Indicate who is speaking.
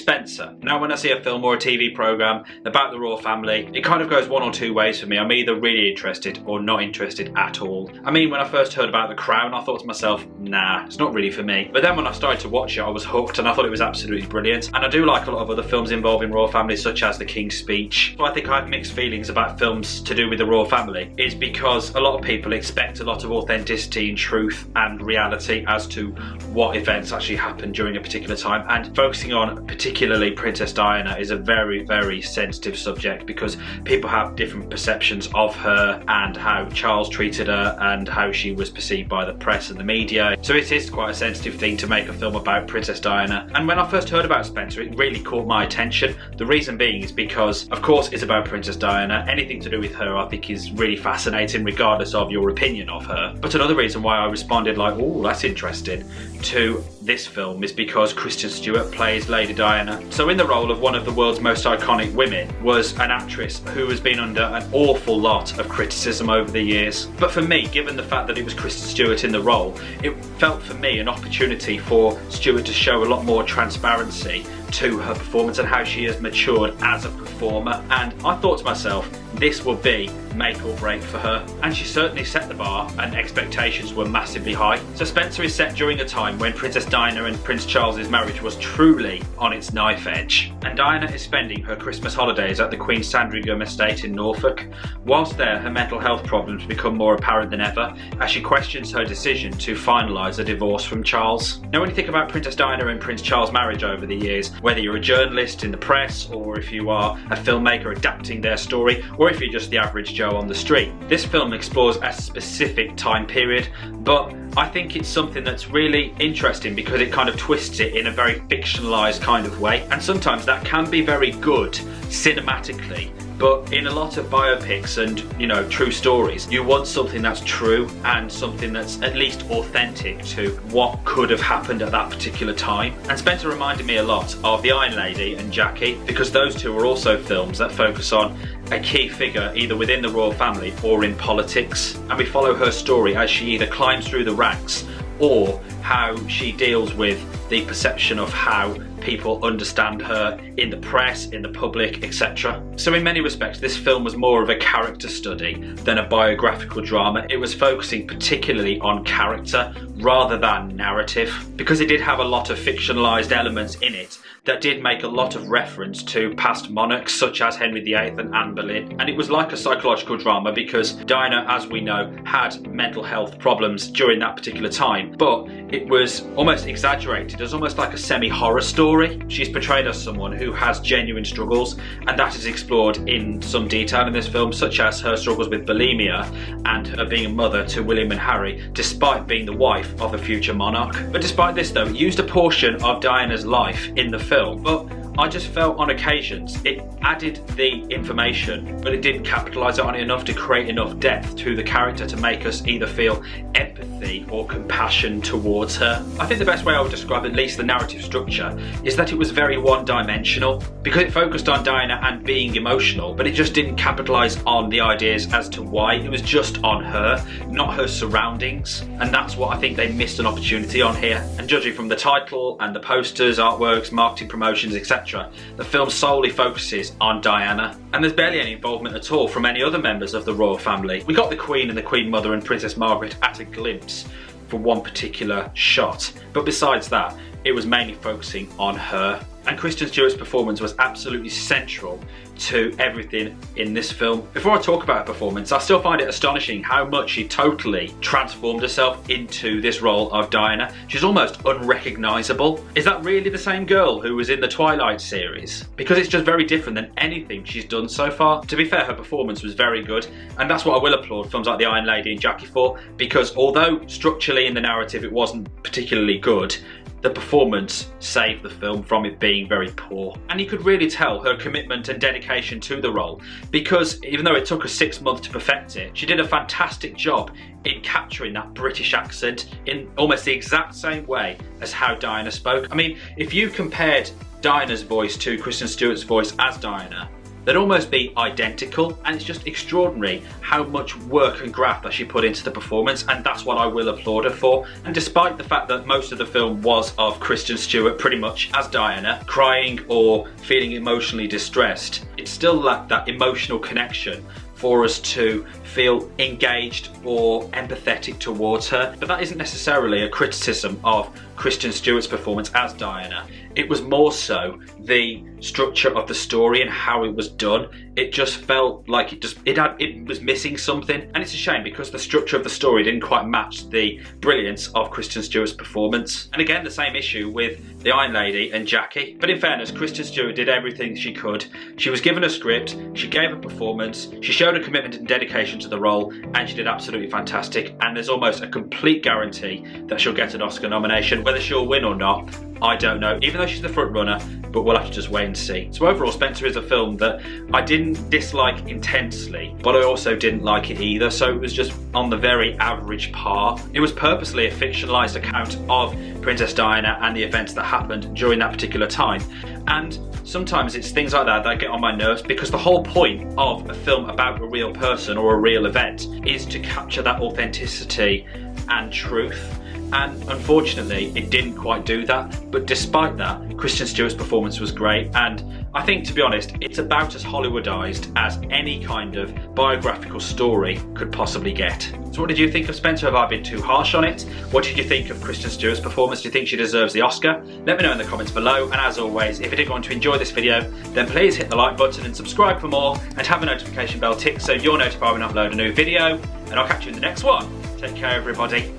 Speaker 1: Spencer. Now when I see a film or a TV programme about the royal family, it kind of goes one or two ways for me. I'm either really interested or not interested at all. I mean, when I first heard about The Crown, I thought to myself, nah, it's not really for me. But then when I started to watch it, I was hooked and I thought it was absolutely brilliant. And I do like a lot of other films involving royal families, such as The King's Speech. So I think I have mixed feelings about films to do with the royal family, is because a lot of people expect a lot of authenticity and truth and reality as to what events actually happened during a particular time. And focusing on particularly Princess Diana is a very, very sensitive subject, because people have different perceptions of her and how Charles treated her and how she was perceived by the press and the media. So it is quite a sensitive thing to make a film about Princess Diana. And when I first heard about Spencer, it really caught my attention. The reason being is because, of course, it's about Princess Diana. Anything to do with her I think is really fascinating, regardless of your opinion of her. But another reason why I responded like, oh, that's interesting, to this film is because Kristen Stewart plays Lady Diana. So in the role of one of the world's most iconic women was an actress who has been under an awful lot of criticism over the years. But for me, given the fact that it was Kristen Stewart in the role, it felt for me an opportunity for Stewart to show a lot more transparency to her performance and how she has matured as a performer. And I thought to myself, this will be make or break for her. And she certainly set the bar, and expectations were massively high. So Spencer is set during a time when Princess Diana and Prince Charles's marriage was truly on its knife edge. And Diana is spending her Christmas holidays at the Queen's Sandringham estate in Norfolk. Whilst there, her mental health problems become more apparent than ever as she questions her decision to finalise a divorce from Charles. Now when you think about Princess Diana and Prince Charles' marriage over the years, whether you're a journalist in the press, or if you are a filmmaker adapting their story, or if you're just the average Joe on the street, this film explores a specific time period, but I think it's something that's really interesting because it kind of twists it in a very fictionalized kind of way, and sometimes that can be very good cinematically. But in a lot of biopics and, you know, true stories, you want something that's true and something that's at least authentic to what could have happened at that particular time. And Spencer reminded me a lot of The Iron Lady and Jackie, because those two are also films that focus on a key figure either within the royal family or in politics. And we follow her story as she either climbs through the ranks or how she deals with the perception of how people understand her in the press, in the public, etc. So in many respects, this film was more of a character study than a biographical drama. It was focusing particularly on character rather than narrative, because it did have a lot of fictionalized elements in it that did make a lot of reference to past monarchs such as Henry VIII and Anne Boleyn. And it was like a psychological drama because Diana, as we know, had mental health problems during that particular time, but it was almost exaggerated. It was almost like a semi-horror story. She's portrayed as someone who has genuine struggles, and that is explored in some detail in this film, such as her struggles with bulimia and her being a mother to William and Harry, despite being the wife of a future monarch. But despite this though, it used a portion of Diana's life in the film, but I just felt on occasions it added the information, but it didn't capitalise on it enough to create enough depth to the character to make us either feel empathy or compassion towards her. I think the best way I would describe at least the narrative structure is that it was very one-dimensional, because it focused on Diana and being emotional, but it just didn't capitalise on the ideas as to why. It was just on her, not her surroundings, and that's what I think they missed an opportunity on here. And judging from the title and the posters, artworks, marketing promotions, etc., the film solely focuses on Diana, and there's barely any involvement at all from any other members of the royal family. We got the Queen and the Queen Mother and Princess Margaret at a glimpse for one particular shot, but besides that, it was mainly focusing on her. And Kristen Stewart's performance was absolutely central to everything in this film. Before I talk about her performance, I still find it astonishing how much she totally transformed herself into this role of Diana. She's almost unrecognisable. Is that really the same girl who was in the Twilight series? Because it's just very different than anything she's done so far. To be fair, her performance was very good, and that's what I will applaud films like The Iron Lady and Jackie for, because although structurally in the narrative it wasn't particularly good, the performance saved the film from it being very poor. And you could really tell her commitment and dedication to the role, because even though it took her 6 months to perfect it, she did a fantastic job in capturing that British accent in almost the exact same way as how Diana spoke. I mean, if you compared Diana's voice to Kristen Stewart's voice as Diana, they'd almost be identical, and it's just extraordinary how much work and graft that she put into the performance, and that's what I will applaud her for. And despite the fact that most of the film was of Kristen Stewart pretty much as Diana, crying or feeling emotionally distressed, it still lacked that emotional connection for us to feel engaged or empathetic towards her. But that isn't necessarily a criticism of Kristen Stewart's performance as Diana. It was more so the structure of the story and how it was done. It just felt like it was missing something, and it's a shame because the structure of the story didn't quite match the brilliance of Kristen Stewart's performance. And again, the same issue with the Iron Lady and Jackie. But in fairness, Kristen Stewart did everything she could. She was given a script, she gave a performance, she showed a commitment and dedication to the role, and she did absolutely fantastic. And there's almost a complete guarantee that she'll get an Oscar nomination. Whether she'll win or not, I don't know, even though she's the front runner, but we'll have to just wait and see. So overall, Spencer is a film that I didn't dislike intensely, but I also didn't like it either, so it was just on the very average par. It was purposely a fictionalised account of Princess Diana and the events that happened during that particular time. And sometimes it's things like that that get on my nerves, because the whole point of a film about a real person or a real event is to capture that authenticity and truth. And unfortunately, it didn't quite do that. But despite that, Kristen Stewart's performance was great. And I think, to be honest, it's about as Hollywoodized as any kind of biographical story could possibly get. So what did you think of Spencer? Have I been too harsh on it? What did you think of Kristen Stewart's performance? Do you think she deserves the Oscar? Let me know in the comments below. And as always, if you did want to enjoy this video, then please hit the like button and subscribe for more, and have a notification bell tick so you're notified when I upload a new video. And I'll catch you in the next one. Take care, everybody.